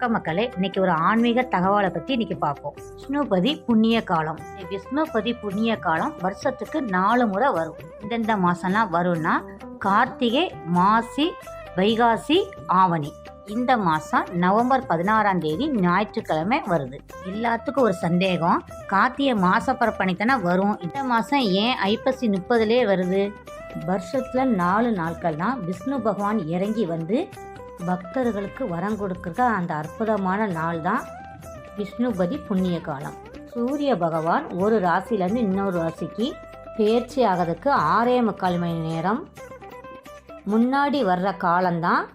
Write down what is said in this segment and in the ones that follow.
வணக்கம் மக்களே, இன்னைக்கு ஒரு ஆன்மீக தகவலை பத்தி இன்னைக்கு பார்ப்போம். விஷ்ணுபதி புண்ணிய காலம். விஷ்ணுபதி புண்ணிய காலம் வருஷத்துக்கு 4 முறை வரும். இந்தெந்த மாசம்லாம் வரும்னா கார்த்திகை, மாசி, வைகாசி, ஆவணி. இந்த மாசம் நவம்பர் 16ஆம் தேதி ஞாயிற்றுக்கிழமை வருது. எல்லாத்துக்கும் ஒரு சந்தேகம், கார்த்திகை மாச பரப்பணித்தானே வரும், இந்த மாசம் ஏன் ஐப்பசி 30லே வருது? வருஷத்துல 4 நாட்கள் தான் விஷ்ணு பகவான் இறங்கி வந்து பக்தர்களுக்கு வரம் கொடுக்குற அந்த அற்புதமான நாள் தான் விஷ்ணுபதி புண்ணிய காலம். சூரிய பகவான் ஒரு ராசியிலேருந்து இன்னொரு ராசிக்கு பெயர்ச்சி ஆகிறதுக்கு 6.25 மணி நேரம் முன்னாடி வர்ற காலம்தான்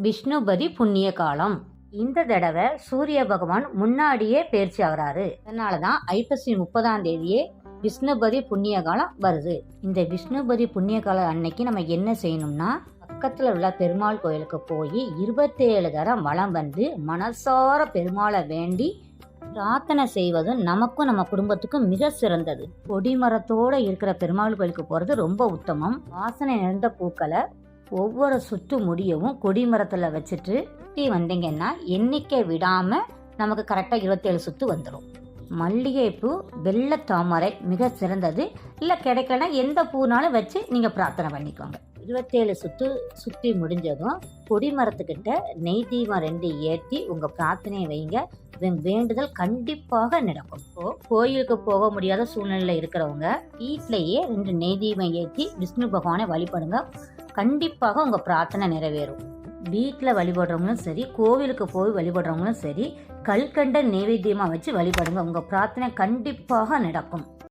விஷ்ணுபதி புண்ணிய காலம். இந்த தடவை சூரிய பகவான் முன்னாடியே பெயர்ச்சி ஆகிறாரு. அதனால தான் ஐப்பசி 30ஆம் தேதியே விஷ்ணுபதி புண்ணிய காலம் வருது. இந்த விஷ்ணுபதி புண்ணிய காலம் அன்னைக்கு நம்ம என்ன செய்யணும்னா, பக்கத்தில் உள்ள பெருமாள் கோயிலுக்கு போய் 27 தரம் வலம் வந்து மனசார பெருமாளை வேண்டி பிரார்த்தனை செய்வதும் நமக்கும் நம்ம குடும்பத்துக்கும் மிக சிறந்தது. கொடிமரத்தோடு இருக்கிற பெருமாள் கோயிலுக்கு போகிறது ரொம்ப உத்தமம். வாசனை நிறைந்த பூக்களை ஒவ்வொரு சுற்று முடியவும் கொடிமரத்தில் வச்சுட்டு சுற்றி வந்தீங்கன்னா எண்ணிக்கை விடாமல் நமக்கு கரெக்டாக 27 சுற்று வந்துடும். மல்லிகைப்பூ, வெள்ளை தாமரை மிக சிறந்தது. இல்லை கிடைக்கலன்னா எந்த பூனாலும் வச்சு நீங்கள் பிரார்த்தனை பண்ணிக்கோங்க. 27 சுற்று சுற்றி முடிஞ்சதும் கொடிமரத்துக்கிட்ட நெய் தீபம் 2 ஏற்றி உங்கள் பிரார்த்தனையை வைங்க. வேண்டுதல் கண்டிப்பாக நடக்கும். கோயிலுக்கு போக முடியாத சூழ்நிலையில் இருக்கிறவங்க வீட்டிலேயே 2 நெய் தீபம் ஏற்றி விஷ்ணு பகவானை வழிபடுங்க. கண்டிப்பாக உங்கள் பிரார்த்தனை நிறைவேறும். வீட்டில் வழிபடுறவங்களும் சரி, கோவிலுக்கு போய் வழிபடுறவங்களும் சரி, கல்கண்ட நைவேத்தியமாக வச்சு வழிபடுங்க. உங்கள் பிரார்த்தனை கண்டிப்பாக நடக்கும்.